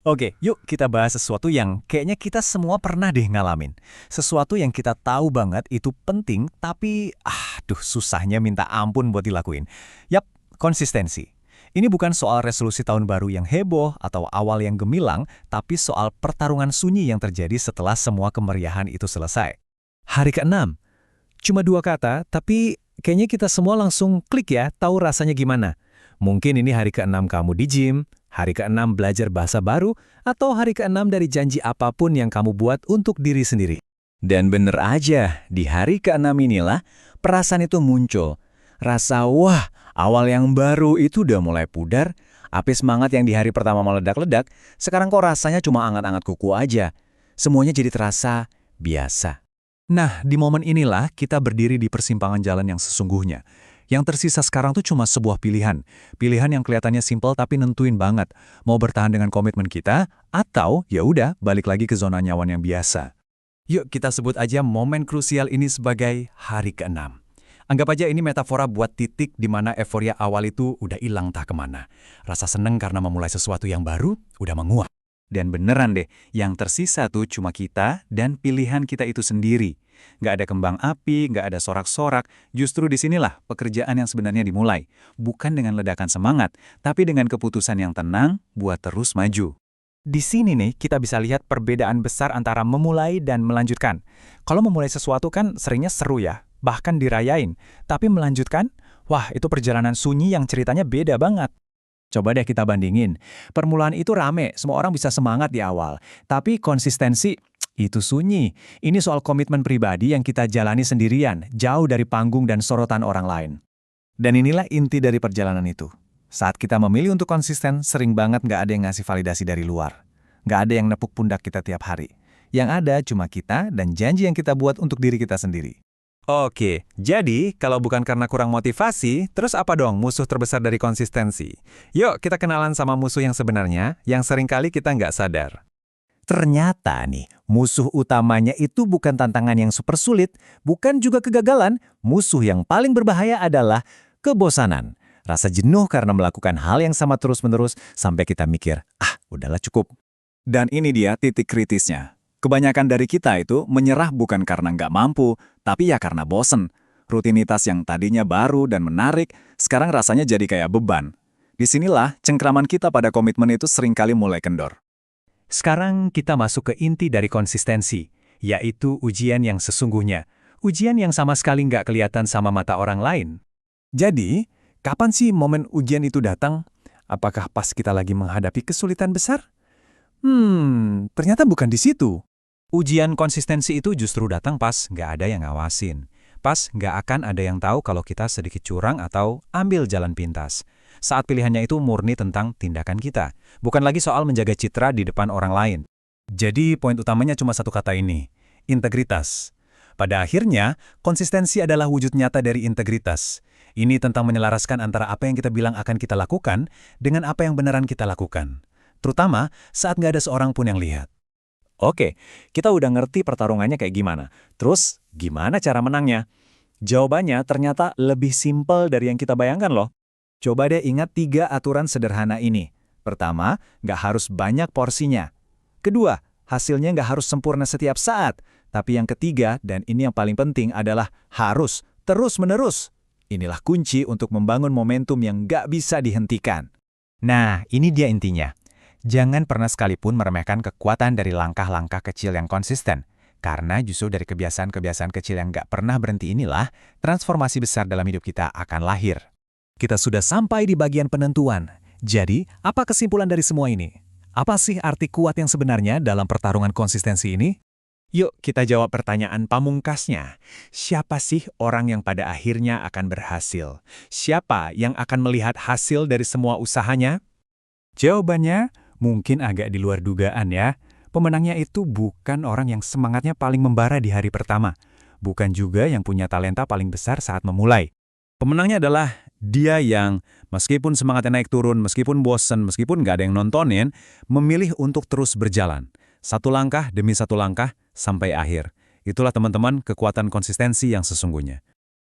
Oke, yuk kita bahas sesuatu yang kayaknya kita semua pernah deh ngalamin. Sesuatu yang kita tahu banget itu penting, tapi susahnya minta ampun buat dilakuin. Yap, konsistensi. Ini bukan soal resolusi tahun baru yang heboh atau awal yang gemilang, tapi soal pertarungan sunyi yang terjadi setelah semua kemeriahan itu selesai. Hari ke-6. Cuma dua kata, tapi kayaknya kita semua langsung klik ya, tahu rasanya gimana. Mungkin ini hari ke-6 kamu di gym, hari ke-6 belajar bahasa baru, atau hari ke-6 dari janji apapun yang kamu buat untuk diri sendiri. Dan bener aja, di hari ke-6 inilah perasaan itu muncul. Rasa, wah, awal yang baru itu udah mulai pudar, api semangat yang di hari pertama meledak-ledak, sekarang kok rasanya cuma angat-angat kuku aja. Semuanya jadi terasa biasa. Nah, di momen inilah kita berdiri di persimpangan jalan yang sesungguhnya. Yang tersisa sekarang tuh cuma sebuah pilihan. Pilihan yang kelihatannya simpel tapi nentuin banget. Mau bertahan dengan komitmen kita, atau ya udah balik lagi ke zona nyaman yang biasa. Yuk kita sebut aja momen krusial ini sebagai hari ke-6. Anggap aja ini metafora buat titik di mana euforia awal itu udah hilang tak kemana. Rasa seneng karena memulai sesuatu yang baru udah menguap. Dan beneran deh, yang tersisa tuh cuma kita dan pilihan kita itu sendiri. Nggak ada kembang api, nggak ada sorak-sorak, justru disinilah pekerjaan yang sebenarnya dimulai. Bukan dengan ledakan semangat, tapi dengan keputusan yang tenang buat terus maju. Di sini nih, kita bisa lihat perbedaan besar antara memulai dan melanjutkan. Kalau memulai sesuatu kan seringnya seru ya, bahkan dirayain. Tapi melanjutkan, wah itu perjalanan sunyi yang ceritanya beda banget. Coba deh kita bandingin. Permulaan itu rame, semua orang bisa semangat di awal. Tapi konsistensi, itu sunyi. Ini soal komitmen pribadi yang kita jalani sendirian, jauh dari panggung dan sorotan orang lain. Dan inilah inti dari perjalanan itu. Saat kita memilih untuk konsisten, sering banget nggak ada yang ngasih validasi dari luar. Nggak ada yang nepuk pundak kita tiap hari. Yang ada cuma kita dan janji yang kita buat untuk diri kita sendiri. Oke, jadi kalau bukan karena kurang motivasi, terus apa dong musuh terbesar dari konsistensi? Yuk kita kenalan sama musuh yang sebenarnya, yang seringkali kita nggak sadar. Ternyata nih, musuh utamanya itu bukan tantangan yang super sulit, bukan juga kegagalan. Musuh yang paling berbahaya adalah kebosanan. Rasa jenuh karena melakukan hal yang sama terus-menerus sampai kita mikir, udahlah cukup. Dan ini dia titik kritisnya. Kebanyakan dari kita itu menyerah bukan karena nggak mampu, tapi ya karena bosen. Rutinitas yang tadinya baru dan menarik, sekarang rasanya jadi kayak beban. Disinilah cengkraman kita pada komitmen itu seringkali mulai kendor. Sekarang kita masuk ke inti dari konsistensi, yaitu ujian yang sesungguhnya. Ujian yang sama sekali nggak kelihatan sama mata orang lain. Jadi, kapan sih momen ujian itu datang? Apakah pas kita lagi menghadapi kesulitan besar? Ternyata bukan di situ. Ujian konsistensi itu justru datang pas nggak ada yang ngawasin. Pas nggak akan ada yang tahu kalau kita sedikit curang atau ambil jalan pintas. Saat pilihannya itu murni tentang tindakan kita. Bukan lagi soal menjaga citra di depan orang lain. Jadi poin utamanya cuma satu kata ini, integritas. Pada akhirnya, konsistensi adalah wujud nyata dari integritas. Ini tentang menyelaraskan antara apa yang kita bilang akan kita lakukan dengan apa yang beneran kita lakukan. Terutama saat nggak ada seorang pun yang lihat. Oke, kita udah ngerti pertarungannya kayak gimana. Terus, gimana cara menangnya? Jawabannya ternyata lebih simpel dari yang kita bayangkan loh. Coba deh ingat 3 aturan sederhana ini. Pertama, nggak harus banyak porsinya. Kedua, hasilnya nggak harus sempurna setiap saat. Tapi yang ketiga, dan ini yang paling penting adalah harus terus-menerus. Inilah kunci untuk membangun momentum yang nggak bisa dihentikan. Nah, ini dia intinya. Jangan pernah sekalipun meremehkan kekuatan dari langkah-langkah kecil yang konsisten. Karena justru dari kebiasaan-kebiasaan kecil yang nggak pernah berhenti inilah, transformasi besar dalam hidup kita akan lahir. Kita sudah sampai di bagian penentuan. Jadi, apa kesimpulan dari semua ini? Apa sih arti kuat yang sebenarnya dalam pertarungan konsistensi ini? Yuk kita jawab pertanyaan pamungkasnya. Siapa sih orang yang pada akhirnya akan berhasil? Siapa yang akan melihat hasil dari semua usahanya? Jawabannya mungkin agak di luar dugaan ya. Pemenangnya itu bukan orang yang semangatnya paling membara di hari pertama. Bukan juga yang punya talenta paling besar saat memulai. Pemenangnya adalah dia yang meskipun semangatnya naik turun, meskipun bosen, meskipun nggak ada yang nontonin, memilih untuk terus berjalan. Satu langkah demi satu langkah sampai akhir. Itulah teman-teman kekuatan konsistensi yang sesungguhnya.